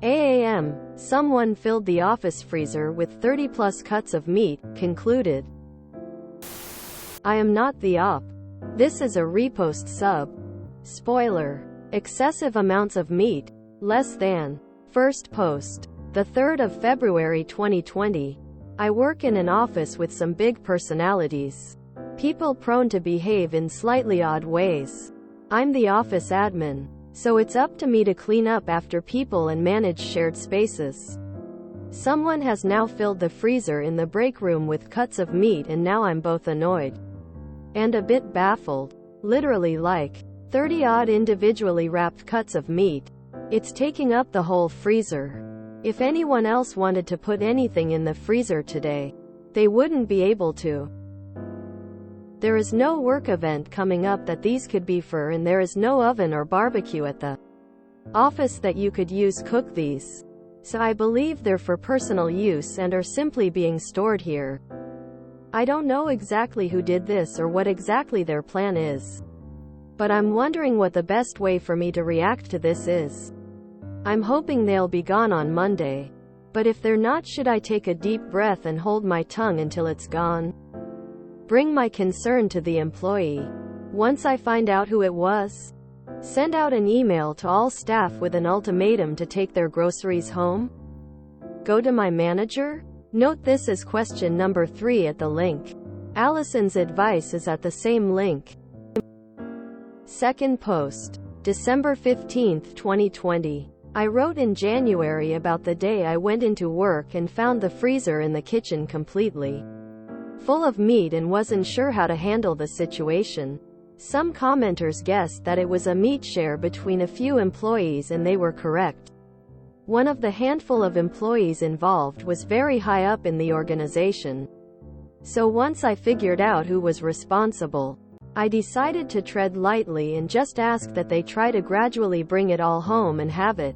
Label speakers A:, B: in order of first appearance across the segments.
A: AAM, someone filled the office freezer with 30+ cuts of meat, concluded. I am not the op. This is a repost sub. Spoiler. Excessive amounts of meat. Less than. First post. The 3rd of February 2020. I work in an office with some big personalities. People prone to behave in slightly odd ways. I'm the office admin, so it's up to me to clean up after people and manage shared spaces. Someone has now filled the freezer in the break room with cuts of meat, and now I'm both annoyed and a bit baffled. Literally like 30-odd individually wrapped cuts of meat. It's taking up the whole freezer. If anyone else wanted to put anything in the freezer today, they wouldn't be able to. There is no work event coming up that these could be for, and there is no oven or barbecue at the office that you could use cook these. So I believe they're for personal use and are simply being stored here. I don't know exactly who did this or what exactly their plan is. But I'm wondering what the best way for me to react to this is. I'm hoping they'll be gone on Monday. But if they're not, should I take a deep breath and hold my tongue until it's gone? Bring my concern to the employee. Once I find out who it was, send out an email to all staff with an ultimatum to take their groceries home? Go to my manager? Note this is question number 3 at the link. Allison's advice is at the same link. Second post. December 15, 2020. I wrote in January about the day I went into work and found the freezer in the kitchen completely full of meat and wasn't sure how to handle the situation. Some commenters guessed that it was a meat share between a few employees, and they were correct. One of the handful of employees involved was very high up in the organization. So once I figured out who was responsible, I decided to tread lightly and just ask that they try to gradually bring it all home and have it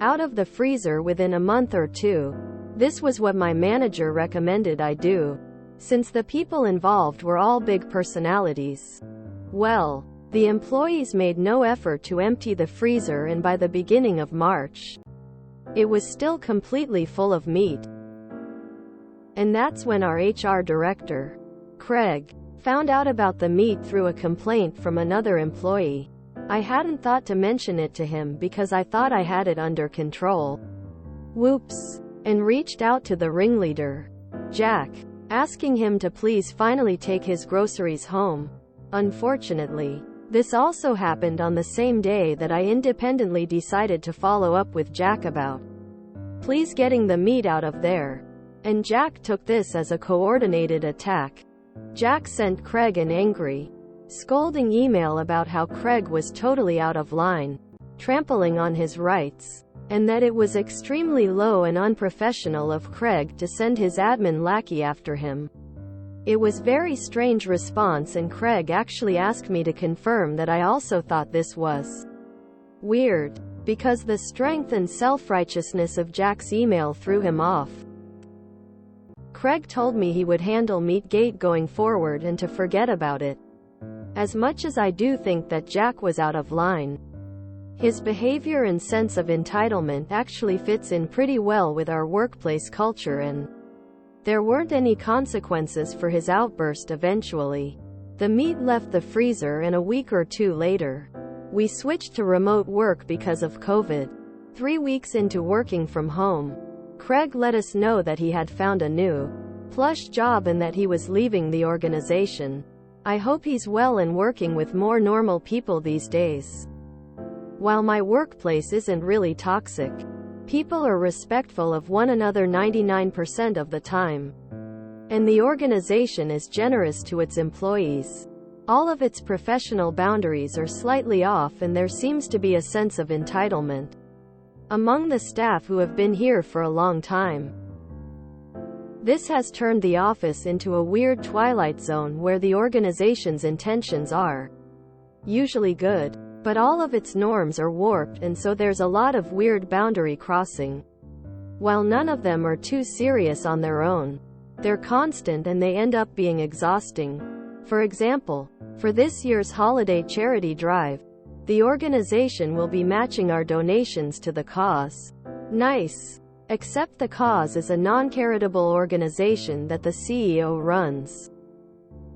A: out of the freezer within a month or 2. This was what my manager recommended I do, since the people involved were all big personalities. Well, the employees made no effort to empty the freezer, and by the beginning of March, it was still completely full of meat. And that's when our HR director, Craig, found out about the meat through a complaint from another employee. I hadn't thought to mention it to him because I thought I had it under control. Whoops. And reached out to the ringleader, Jack, asking him to please finally take his groceries home. Unfortunately, this also happened on the same day that I independently decided to follow up with Jack about please getting the meat out of there. And Jack took this as a coordinated attack. Jack sent Craig an angry, scolding email about how Craig was totally out of line, trampling on his rights, and that it was extremely low and unprofessional of Craig to send his admin lackey after him. It was very strange response, and Craig actually asked me to confirm that I also thought this was weird, because the strength and self-righteousness of Jack's email threw him off. Craig told me he would handle Meatgate going forward and to forget about it. As much as I do think that Jack was out of line, his behavior and sense of entitlement actually fits in pretty well with our workplace culture, and there weren't any consequences for his outburst eventually. The meat left the freezer, and a week or 2 later, we switched to remote work because of COVID. 3 weeks into working from home, Craig let us know that he had found a new, plush job and that he was leaving the organization. I hope he's well and working with more normal people these days. While my workplace isn't really toxic, people are respectful of one another 99% of the time. And the organization is generous to its employees. All of its professional boundaries are slightly off, and there seems to be a sense of entitlement among the staff who have been here for a long time. This has turned the office into a weird twilight zone where the organization's intentions are usually good, but all of its norms are warped, and so there's a lot of weird boundary crossing. While none of them are too serious on their own, they're constant and they end up being exhausting. For example, for this year's holiday charity drive, the organization will be matching our donations to the cause. Nice. Except the cause is a non-charitable organization that the CEO runs.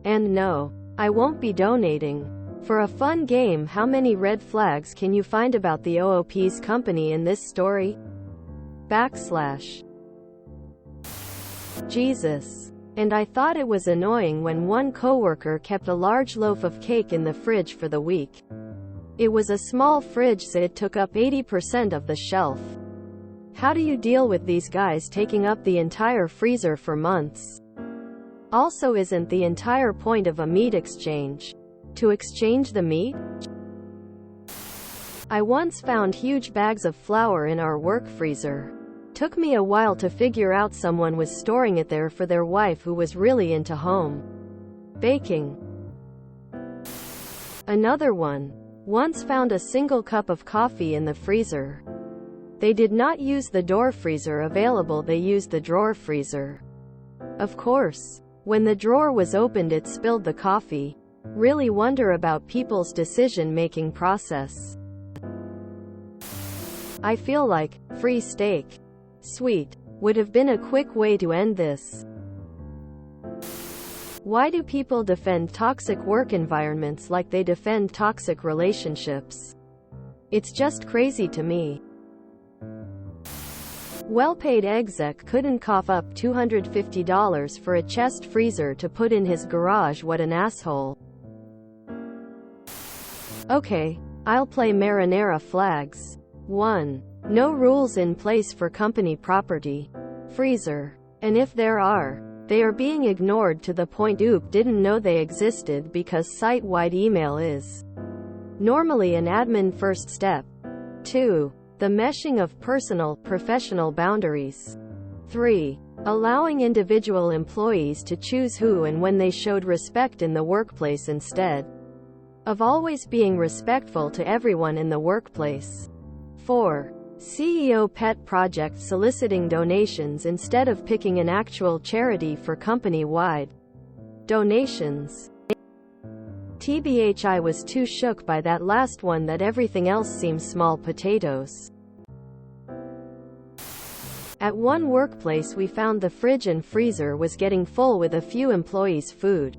A: And no, I won't be donating. For a fun game, how many red flags can you find about the OOP's company in this story? Jesus. And I thought it was annoying when one coworker kept a large loaf of cake in the fridge for the week. It was a small fridge, so it took up 80% of the shelf. How do you deal with these guys taking up the entire freezer for months? Also, isn't the entire point of a meat exchange to exchange the meat? I once found huge bags of flour in our work freezer. Took me a while to figure out someone was storing it there for their wife who was really into home baking. Another one. Once found a single cup of coffee in the freezer. They did not use the door freezer available, they used the drawer freezer. Of course, when the drawer was opened it spilled the coffee. Really wonder about people's decision-making process. I feel like free steak. Sweet. Would have been a quick way to end this. Why do people defend toxic work environments like they defend toxic relationships? It's just crazy to me. Well-paid exec couldn't cough up $250 for a chest freezer to put in his garage. What an asshole. Okay, I'll play marinara flags. 1. No rules in place for company property freezer. And if there are, they are being ignored to the point OOP didn't know they existed, because site-wide email is normally an admin first step. 2. The meshing of personal, professional boundaries. 3. Allowing individual employees to choose who and when they showed respect in the workplace instead of always being respectful to everyone in the workplace. 4. CEO pet project soliciting donations instead of picking an actual charity for company-wide donations. TBH, I was too shook by that last one that everything else seems small potatoes. At one workplace we found the fridge and freezer was getting full with a few employees' food.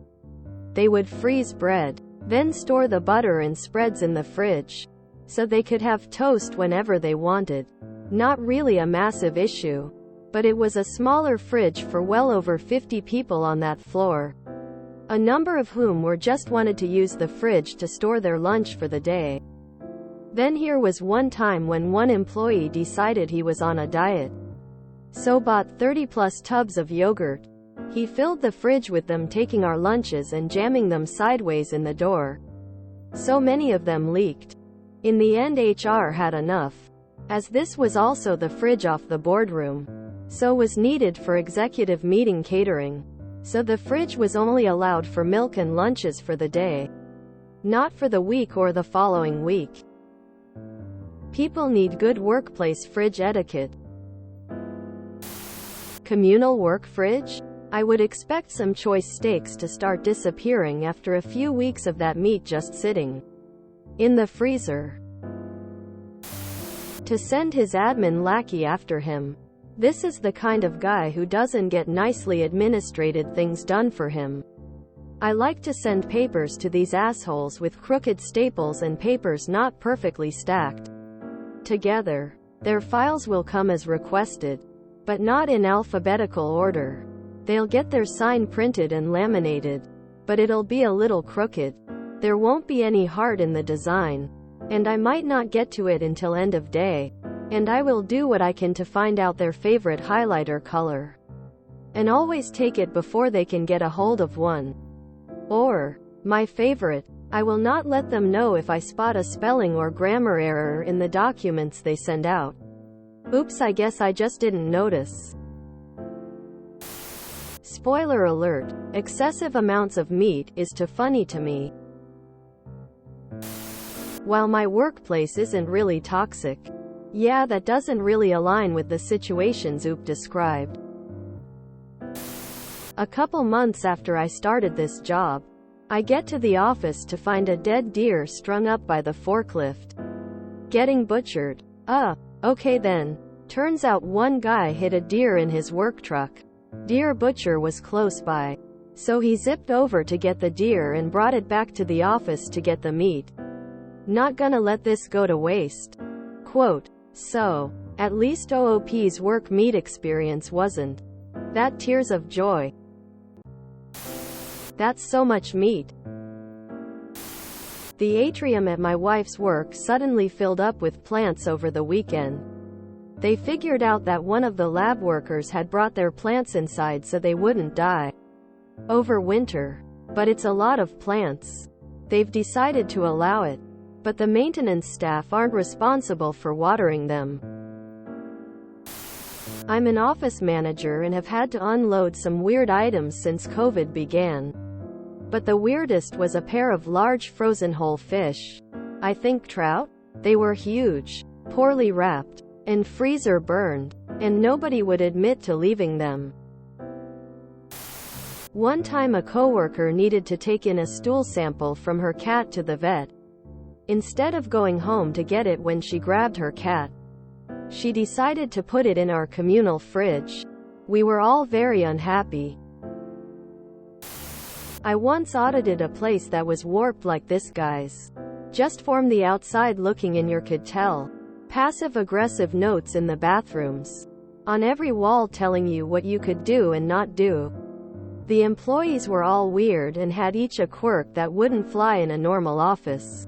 A: They would freeze bread, then store the butter and spreads in the fridge, so they could have toast whenever they wanted. Not really a massive issue, but it was a smaller fridge for well over 50 people on that floor, a number of whom were just wanted to use the fridge to store their lunch for the day. Then here was one time when one employee decided he was on a diet, so bought 30+ tubs of yogurt. He filled the fridge with them, taking our lunches and jamming them sideways in the door. So many of them leaked. In the end HR had enough, as this was also the fridge off the boardroom, so was needed for executive meeting catering. So the fridge was only allowed for milk and lunches for the day, not for the week or the following week. People need good workplace fridge etiquette. Communal work fridge? I would expect some choice steaks to start disappearing after a few weeks of that meat just sitting in the freezer. To send his admin lackey after him. This is the kind of guy who doesn't get nicely administrated things done for him. I like to send papers to these assholes with crooked staples and papers not perfectly stacked together. Their files will come as requested, but not in alphabetical order. They'll get their sign printed and laminated, but it'll be a little crooked. There won't be any heart in the design, and I might not get to it until end of day, and I will do what I can to find out their favorite highlighter color, and always take it before they can get a hold of one. Or, my favorite, I will not let them know if I spot a spelling or grammar error in the documents they send out. Oops, I guess I just didn't notice. Spoiler alert, excessive amounts of meat is too funny to me. While my workplace isn't really toxic, yeah, that doesn't really align with the situations OOP described. A couple months after I started this job, I get to the office to find a dead deer strung up by the forklift, getting butchered. Okay then. Turns out one guy hit a deer in his work truck. Deer butcher was close by, so he zipped over to get the deer and brought it back to the office to get the meat. Not gonna let this go to waste. Quote, so, at least OOP's work meat experience wasn't that tears of joy. That's so much meat. The atrium at my wife's work suddenly filled up with plants over the weekend. They figured out that one of the lab workers had brought their plants inside so they wouldn't die over winter. But it's a lot of plants. They've decided to allow it, but the maintenance staff aren't responsible for watering them. I'm an office manager and have had to unload some weird items since COVID began. But the weirdest was a pair of large frozen whole fish. I think trout? They were huge, poorly wrapped, and freezer burned, and nobody would admit to leaving them. One time a coworker needed to take in a stool sample from her cat to the vet. Instead of going home to get it when she grabbed her cat, she decided to put it in our communal fridge. We were all very unhappy. I once audited a place that was warped like this, guys. Just from the outside looking in you could tell. Passive-aggressive notes in the bathrooms. On every wall telling you what you could do and not do. The employees were all weird and had each a quirk that wouldn't fly in a normal office.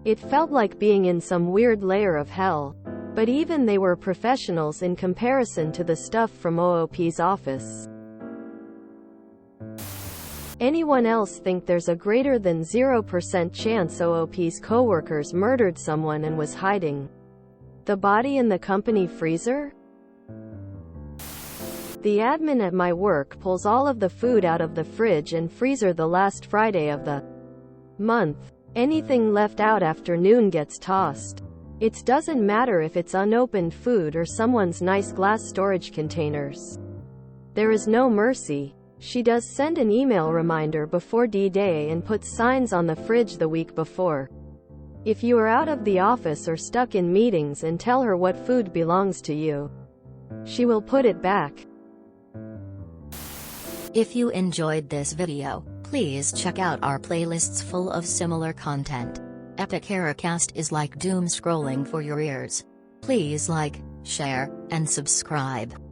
A: It felt like being in some weird layer of hell. But even they were professionals in comparison to the stuff from OOP's office. Anyone else think there's a greater than 0% chance OOP's coworkers murdered someone and was hiding the body in the company freezer? The admin at my work pulls all of the food out of the fridge and freezer the last Friday of the month. Anything left out after noon gets tossed. It doesn't matter if it's unopened food or someone's nice glass storage containers. There is no mercy. She does send an email reminder before D-Day and puts signs on the fridge the week before. If you are out of the office or stuck in meetings, and tell her what food belongs to you, she will put it back.
B: If you enjoyed this video, please check out our playlists full of similar content. Epic Ericast is like doom scrolling for your ears. Please like, share, and subscribe.